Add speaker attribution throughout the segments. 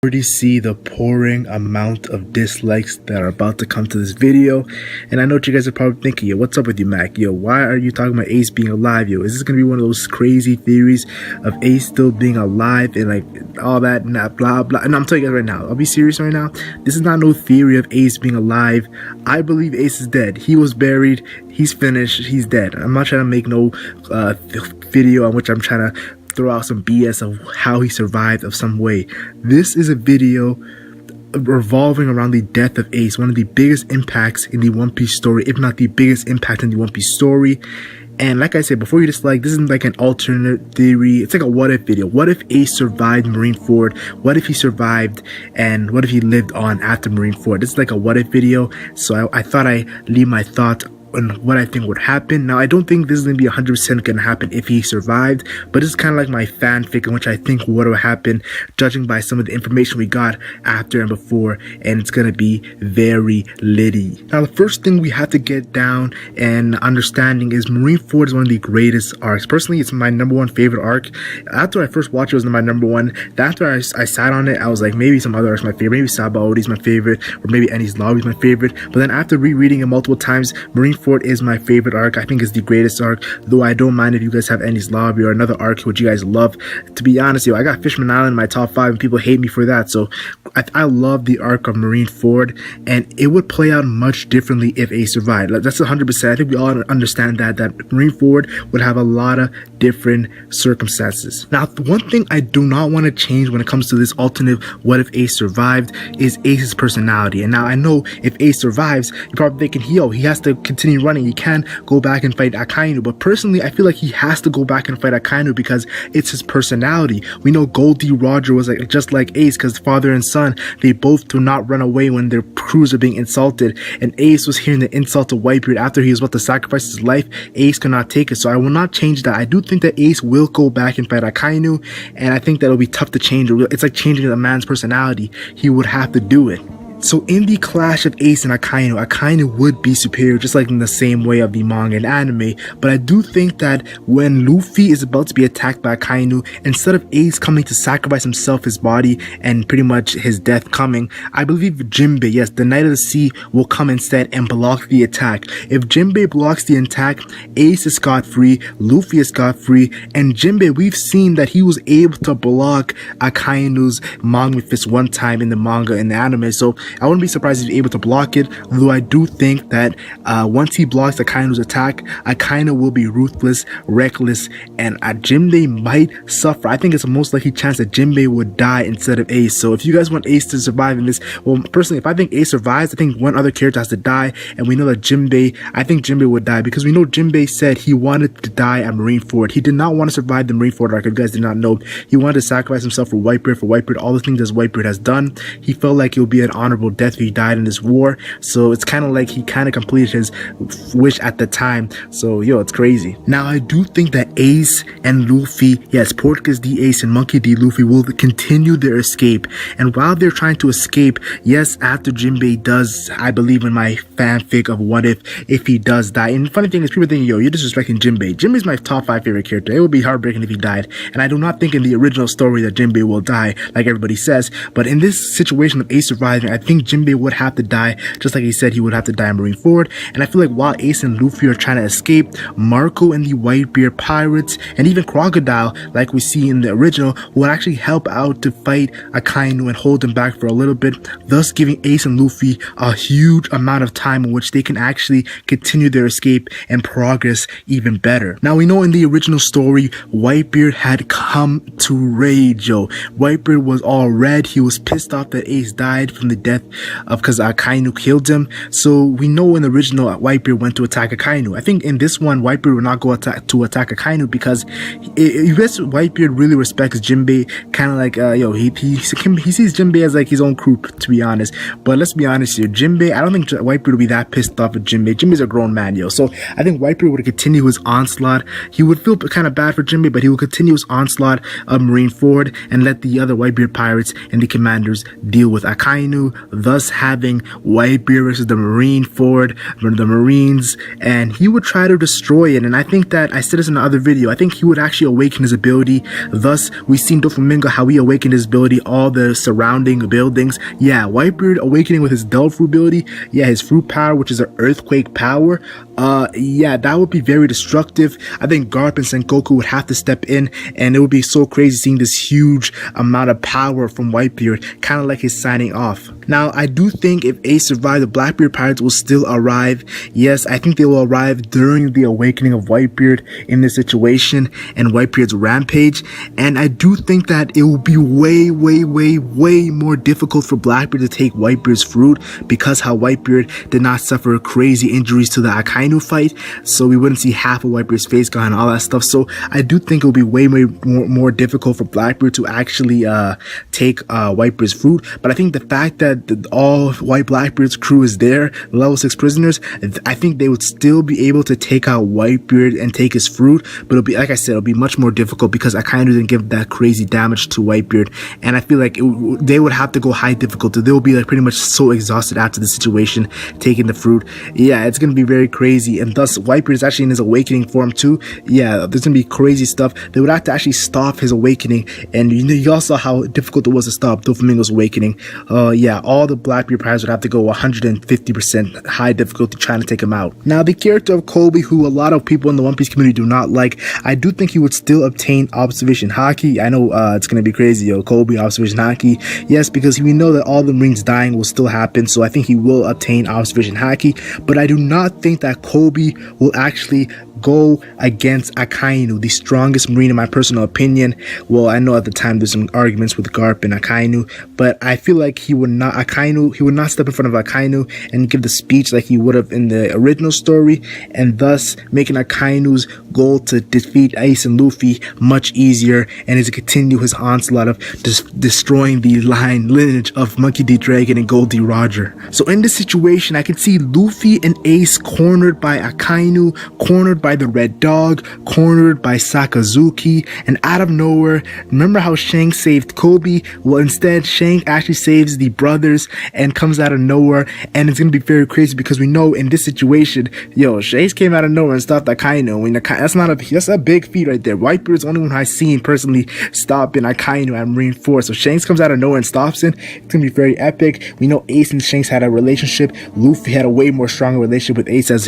Speaker 1: Already see the pouring amount of dislikes that are about to come to this video, and I know what you guys are probably thinking, yo, what's up with you, Mac? Yo, why are you talking about Ace being alive? Yo, is this gonna be one of those crazy theories of Ace still being alive and like all that and that blah blah? And I'm telling you guys right now, I'll be serious right now, this is not no theory of Ace being alive. I believe Ace is dead. He was buried, he's finished, he's dead. I'm not trying to make no video on which I'm trying to throw out some BS of how he survived of some way. This is a video revolving around the death of Ace, one of the biggest impacts in the One Piece story, if not the biggest impact in the One Piece story. And like I said, before you dislike, this isn't like an alternate theory. It's like a what if video. What if Ace survived Marineford? What if he survived? And what if he lived on after Marineford? This is like a what if video. So I thought I'd leave my thoughts on what I think would happen. Now, I don't think this is going to be 100% going to happen if he survived, but this is kind of like my fanfic in which I think would have happened, judging by some of the information we got after and before, and it's going to be very litty. Now, the first thing we have to get down and understanding is Marineford is one of the greatest arcs. Personally, it's my #1 favorite arc. After I first watched it, it was my #1. After I sat on it, I was like, maybe some other arcs my favorite, maybe Sabaody is my favorite, or maybe Enies Lobby is my favorite. But then after rereading it multiple times, Marineford is my favorite arc. I think it's the greatest arc, though I don't mind if you guys have Enies Lobby or another arc which you guys love. To be honest, yo, I got Fishman Island in my top 5 and people hate me for that. So I love the arc of Marineford, and it would play out much differently if Ace survived. Like, that's 100%. I think we all understand that Marineford would have a lot of different circumstances. Now, the one thing I do not want to change when it comes to this alternate what if Ace survived is Ace's personality. And now I know if Ace survives, you're probably thinking, yo, he has to continue running. He can't go back and fight Akainu. But personally, I feel like he has to go back and fight Akainu because it's his personality. We know Goldie Roger was like just like Ace, because father and son, they both do not run away when their crews are being insulted. And Ace was hearing the insult to Whitebeard after he was about to sacrifice his life. Ace could not take it. So I will not change that. I do think that Ace will go back and fight Akainu, and I think that it'll be tough to change. It's like changing a man's personality. He would have to do it. So in the clash of Ace and Akainu, Akainu would be superior, just like in the same way of the manga and anime. But I do think that when Luffy is about to be attacked by Akainu, instead of Ace coming to sacrifice himself, his body, and pretty much his death coming, I believe Jinbei, yes, the Knight of the Sea, will come instead and block the attack. If Jinbei blocks the attack, Ace is scot-free, Luffy is scot-free, and Jinbei, we've seen that he was able to block Akainu's Magma Fist one time in the manga and the anime. So I wouldn't be surprised if he's able to block it, though I do think that once he blocks Akainu's attack, Akainu will be ruthless, reckless, and Jinbei might suffer. I think it's a most likely chance that Jinbei would die instead of Ace. So if you guys want Ace to survive in this, well, personally, if I think Ace survives, I think one other character has to die, and we know that I think Jinbei would die, because we know Jinbei said he wanted to die at Marineford. He did not want to survive the Marineford arc. If you guys did not know, he wanted to sacrifice himself for Whitebeard, all the things that Whitebeard has done. He felt like it would be an honorable death if he died in this war. So it's kind of like he kind of completed his wish at the time. So yo, it's crazy. Now I do think that Ace and Luffy, yes, Portcullis D. Ace and Monkey D. Luffy will continue their escape. And while they're trying to escape, yes, after Jinbei does, I believe in my fanfic of what if he does die. And the funny thing is, people think, yo, you're disrespecting Jinbei. Jinbei's my top 5 favorite character. It would be heartbreaking if he died. And I do not think in the original story that Jinbei will die, like everybody says. But in this situation of Ace surviving, I think Jinbei would have to die, just like he said he would have to die in Marineford. And I feel like while Ace and Luffy are trying to escape, Marco and the Whitebeard pirates, and even Crocodile, like we see in the original, will actually help out to fight Akainu and hold him back for a little bit, thus giving Ace and Luffy a huge amount of time in which they can actually continue their escape and progress even better. Now we know in the original story, Whitebeard had come to rage, yo. Whitebeard was all red. He was pissed off that Ace died from the death because Akainu killed him. So we know in the original Whitebeard went to attack Akainu. I think in this one Whitebeard will not go to attack Akainu, because you guess Whitebeard really respects Jinbei, kind of like yo, he sees Jinbei as like his own crew, to be honest. But let's be honest here, Jinbei, I don't think Whitebeard will be that pissed off at Jinbei. Jinbei's a grown man, yo. So I think Whitebeard would continue his onslaught. He would feel kind of bad for Jinbei, but he will continue his onslaught of Marineford and let the other Whitebeard pirates and the commanders deal with Akainu, thus having Whitebeard versus the Marine Ford, the Marines, and he would try to destroy it. And I think that I said this in another video, I think he would actually awaken his ability. Thus, we've seen Doflamingo how he awakened his ability, all the surrounding buildings. Yeah, Whitebeard awakening with his Delphi ability, yeah, his fruit power, which is an earthquake power. Yeah, that would be very destructive. I think Garp and Sengoku would have to step in, and it would be so crazy seeing this huge amount of power from Whitebeard, kind of like his signing off. Now, I do think if Ace survived, the Blackbeard Pirates will still arrive. Yes, I think they will arrive during the awakening of Whitebeard in this situation and Whitebeard's rampage. And I do think that it will be way more difficult for Blackbeard to take Whitebeard's fruit, because how Whitebeard did not suffer crazy injuries to the Akainu fight, so we wouldn't see half of Whitebeard's face gone and all that stuff. So I do think it will be way more difficult for Blackbeard to actually take Whitebeard's fruit. But I think the fact that all White Blackbeard's crew is there, the level 6 prisoners, I think they would still be able to take out Whitebeard and take his fruit. But it'll be, like I said, it'll be much more difficult because Akainu didn't give that crazy damage to Whitebeard, and I feel like they would have to go high difficulty. They will be like pretty much so exhausted after the situation, taking the fruit. Yeah, it's gonna be very crazy, and thus Whitebeard is actually in his awakening form too. Yeah, there's gonna be crazy stuff. They would have to actually stop his awakening, and you all saw how difficult it was to stop Doflamingo's awakening. Yeah, all the Blackbeard Pirates would have to go 150% high difficulty trying to take him out. Now, the character of Koby, who a lot of people in the One Piece community do not like, I do think he would still obtain Observation Haki. I know it's gonna be crazy, yo, Koby Observation Haki. Yes, because we know that all the Marines dying will still happen, so I think he will obtain Observation Haki. But I do not think that Koby will actually go against Akainu, the strongest Marine in my personal opinion. Well, I know at the time there's some arguments with Garp and Akainu, but I feel like he would not step in front of Akainu and give the speech like he would have in the original story, and thus making Akainu's goal to defeat Ace and Luffy much easier, and is to continue his onslaught of destroying the lineage of Monkey D. Dragon and Gold D. Roger. So in this situation, I can see Luffy and Ace cornered by Akainu, cornered by the Red Dog, cornered by Sakazuki, and out of nowhere, remember how Shanks saved Koby? Well, instead, Shanks actually saves the brothers and comes out of nowhere, and it's gonna be very crazy because we know in this situation, yo, Shanks came out of nowhere and stopped Akainu. I mean, that's a big feat right there. Whitebeard is the only one I've seen personally stopping Akainu at Marine Force. So Shanks comes out of nowhere and stops him. It's gonna be very epic. We know Ace and Shanks had a relationship. Luffy had a way more stronger relationship with Ace, as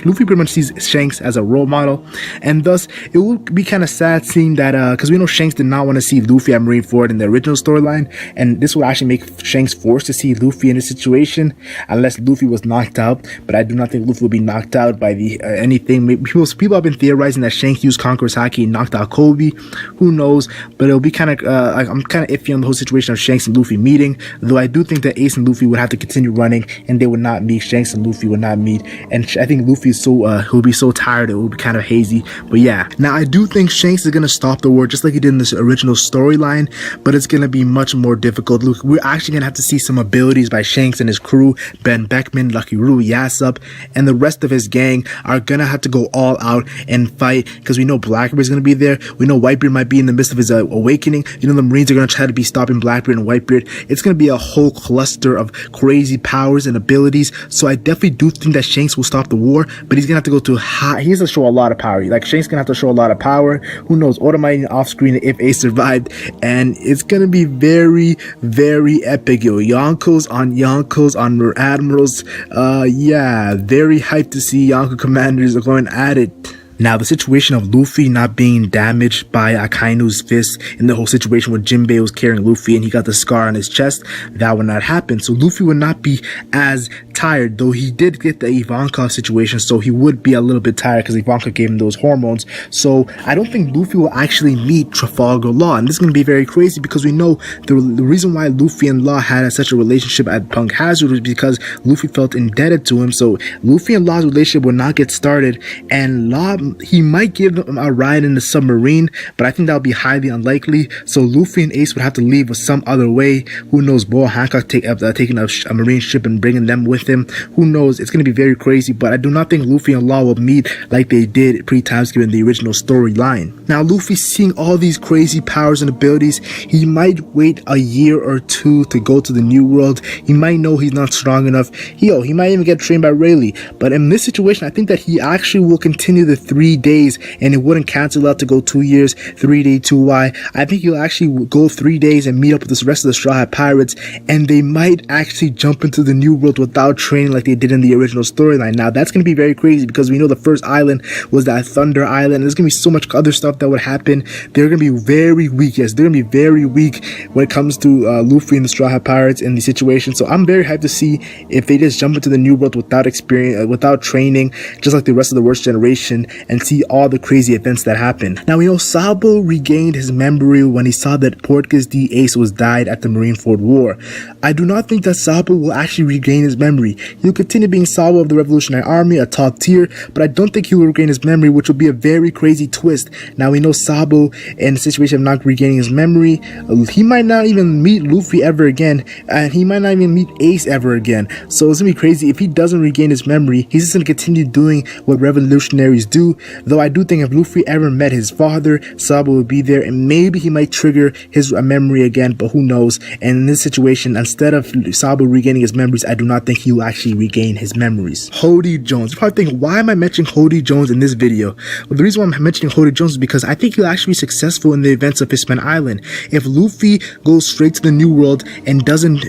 Speaker 1: Luffy pretty much sees Shanks as a role model, and thus it will be kind of sad seeing that because we know Shanks did not want to see Luffy at Marineford in the original storyline, and this will actually make Shanks forced to see Luffy in this situation unless Luffy was knocked out. But I do not think Luffy will be knocked out by the anything. People have been theorizing that Shanks used Conqueror's Haki and knocked out Koby. Who knows? But it'll be kind of I'm kind of iffy on the whole situation of Shanks and Luffy meeting, though I do think that Ace and Luffy would have to continue running and they would not meet. Shanks and Luffy would not meet, and I think Luffy is so he'll be so tired it will be kind of hazy. But yeah, now I do think Shanks is gonna stop the war just like he did in this original storyline, but it's gonna be much more difficult. Look, we're actually gonna have to see some abilities by Shanks and his crew. Ben Beckman, Lucky Roo, Yasop, and the rest of his gang are gonna have to go all out and fight, because we know Blackbeard is gonna be there. We know Whitebeard might be in the midst of his awakening. You know, the Marines are gonna try to be stopping Blackbeard and Whitebeard. It's gonna be a whole cluster of crazy powers and abilities. So I definitely do think that Shanks will stop the war, but he's gonna have to go to high. He has to show a lot of power. Like, Shanks gonna have to show a lot of power. Who knows? Automating off screen if Ace survived, and it's gonna be very, very epic, yo. Yonkos on Admirals. Yeah, very hyped to see Yonko commanders are going at it. Now, the situation of Luffy not being damaged by Akainu's fist in the whole situation where Jinbei was carrying Luffy and he got the scar on his chest, that would not happen. So Luffy would not be as tired, though he did get the Ivankov situation, so he would be a little bit tired because Ivankov gave him those hormones. So I don't think Luffy will actually meet Trafalgar Law, and this is going to be very crazy because we know the reason why Luffy and Law had such a relationship at Punk Hazard was because Luffy felt indebted to him. So Luffy and Law's relationship will not get started, and Law he might give them a ride in the submarine, but I think that would be highly unlikely. So Luffy and Ace would have to leave with some other way. Who knows? Boa Hancock taking a marine ship and bringing them with him. Who knows? It's going to be very crazy, but I do not think Luffy and Law will meet like they did pre-time skip in the original storyline. Now, Luffy seeing all these crazy powers and abilities, he might wait a year or two to go to the New World. He might know he's not strong enough. He might even get trained by Rayleigh. But in this situation, I think that he actually will continue the 3 days, and it wouldn't cancel out to go 2 years, 3-day 2Y. I think he'll actually go 3 days and meet up with the rest of the Straw Hat Pirates, and they might actually jump into the New World without training like they did in the original storyline. Now, that's going to be very crazy because we know the first island was that Thunder Island, and there's going to be so much other stuff that would happen. They're going to be very weak. Yes, they're going to be very weak when it comes to Luffy and the Straw Hat Pirates in the situation. So I'm very hyped to see if they just jump into the New World without experience, without training, just like the rest of the Worst Generation, and see all the crazy events that happen. Now, we know Sabo regained his memory when he saw that Portgas D. Ace was died at the Marineford War. I do not think that Sabo will actually regain his memory. He'll continue being Sabo of the Revolutionary Army, a top tier, but I don't think he will regain his memory, which will be a very crazy twist. Now, we know Sabo in the situation of not regaining his memory, he might not even meet Luffy ever again, and he might not even meet Ace ever again. So it's gonna be crazy. If he doesn't regain his memory, he's just gonna continue doing what revolutionaries do. Though I do think if Luffy ever met his father, Sabo would be there, and maybe he might trigger his memory again, but who knows. And in this situation, instead of Sabo regaining his memories, I do not think he will actually regain his memories. Hody Jones. You probably think, why am I mentioning Hody Jones in this video? Well, the reason why I'm mentioning Hody Jones is because I think he'll actually be successful in the events of Fishman Island. If Luffy goes straight to the New World and doesn't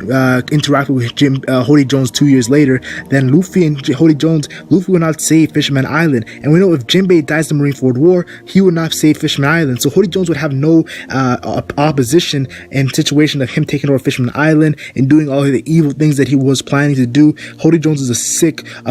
Speaker 1: interact with Hody Jones 2 years later, then Luffy and Hody Jones, Luffy will not save Fisherman Island. And we know if Jinbei dies in the Marineford War, he will not save Fisherman Island. So Hody Jones would have no opposition in situation of him taking over Fisherman Island and doing all of the evil things that he was planning to do. Hody Jones is a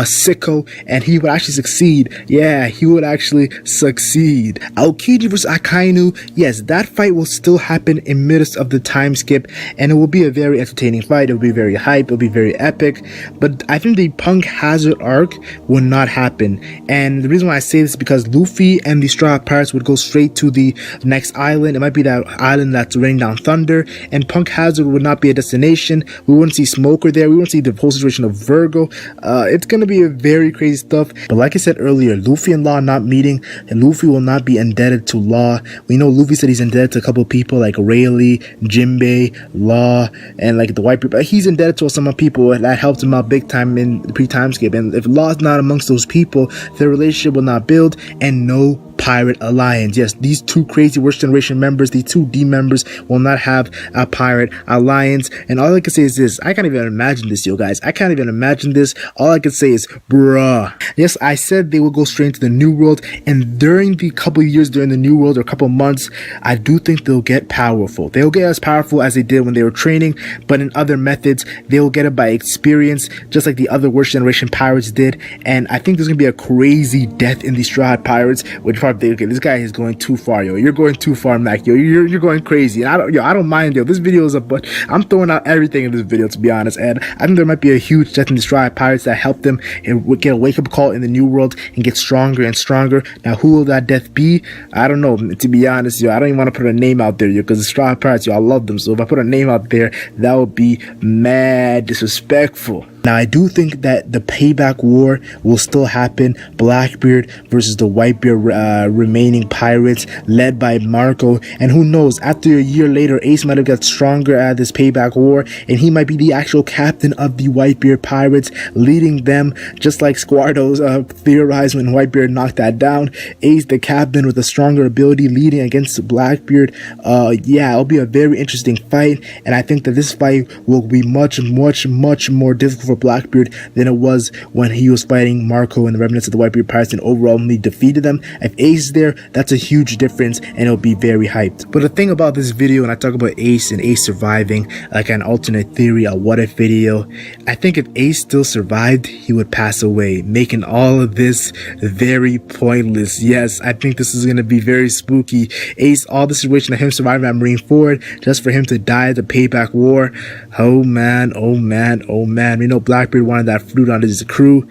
Speaker 1: sicko, and he would actually succeed. Yeah, he would actually succeed. Aokiji versus Akainu, yes, that fight will still happen in midst of the time skip, and it will be a very entertaining fight. It will be very hype, it will be very epic, but I think the Punk Hazard arc will not happen. And the reason why I say this is because Luffy and the Straw Hat Pirates would go straight to the next island. It might be that island that's raining down thunder, and Punk Hazard would not be a destination. We wouldn't see Smoker there. We wouldn't see the whole situation of Virgo. It's gonna be a very crazy stuff. But like I said earlier, Luffy and Law not meeting, and Luffy will not be indebted to Law. We know Luffy said he's indebted to a couple of people like Rayleigh, Jinbei, Law, and like the White people. He's indebted to some people that helped him out big time in the pre-time skip. And if Law's not amongst those people, their relationship will not build, and no pirate alliance. Yes, these two crazy Worst Generation members, these two D members, will not have a pirate alliance. And all I can say is this: I can't even imagine this, yo guys. I can't even imagine this. All I can say is, bruh. Yes, I said they will go straight into the New World, and during the couple years during the New World, or a couple months, I do think they'll get powerful. They'll get as powerful as they did when they were training, but in other methods, they'll get it by experience, just like the other Worst Generation pirates did. And I think there's gonna be a crazy death in the Straw Hat Pirates, which probably think, okay, this guy is going too far, yo. You're going too far, Mac, yo. You're going crazy. And I don't mind, yo. This video is I'm throwing out everything in this video, to be honest. And I think there might be a huge death in the Straw Hat Pirates that help them and get a wake-up call in the New World and get stronger and stronger. Now, who will that death be? I don't know. To be honest, yo, I don't even want to put a name out there, yo, because the Straw Hat Pirates, yo, I love them. So if I put a name out there, that would be mad disrespectful. Now, I do think that the payback war will still happen. Blackbeard versus the Whitebeard remaining pirates led by Marco. And who knows, after a year later, Ace might have got stronger at this payback war, and he might be the actual captain of the Whitebeard pirates, leading them, just like Squardo's theorized when Whitebeard knocked that down. Ace, the captain with a stronger ability, leading against Blackbeard. Yeah, it'll be a very interesting fight, and I think that this fight will be much more difficult for Blackbeard than it was when he was fighting Marco and the remnants of the Whitebeard pirates and overwhelmingly defeated them. If Ace is there, that's a huge difference, and it'll be very hyped. But the thing about this video, when I talk about Ace and Ace surviving, like an alternate theory, a what if video, I think if Ace still survived, he would pass away, making all of this very pointless. Yes, I think this is going to be very spooky. Ace, all the situation of him surviving at Marineford, just for him to die at the payback war. Oh man, oh man, oh man. We know Blackbeard wanted that fruit on his crew.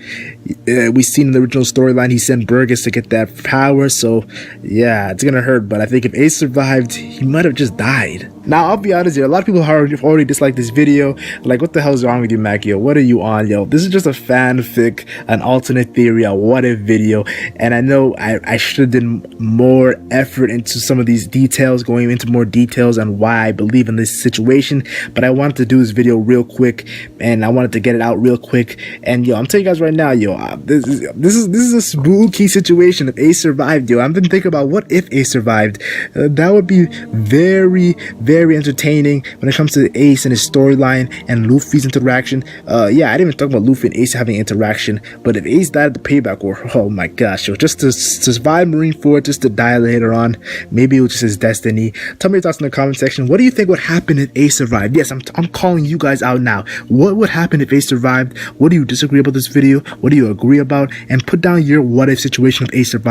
Speaker 1: We seen in the original storyline he sent Burgess to get that power, so yeah, it's gonna hurt, but I think if Ace survived, he might have just died. Now, I'll be honest here, a lot of people have already disliked this video. Like, what the hell's wrong with you, Mac? Yo, what are you on, yo? This is just a fanfic, an alternate theory, a what-if video, and I know I should have done more effort into some of these details, going into more details on why I believe in this situation, but I wanted to do this video real quick, and I wanted to get it out real quick, and yo, I'm telling you guys right now, yo, this is a spooky situation. If Ace survived, yo, I've been thinking about what if Ace survived. That would be very, very entertaining when it comes to Ace and his storyline and Luffy's interaction. Yeah, I didn't even talk about Luffy and Ace having interaction, but if Ace died at the payback war, oh my gosh, yo, just to survive Marineford, just to die later on, maybe it was just his destiny. Tell me your thoughts in the comment section. What do you think would happen if Ace survived? Yes, I'm calling you guys out now. What would happen if Ace survived? What do you disagree about this video? What do you agree about? And put down your what if situation if Ace survived.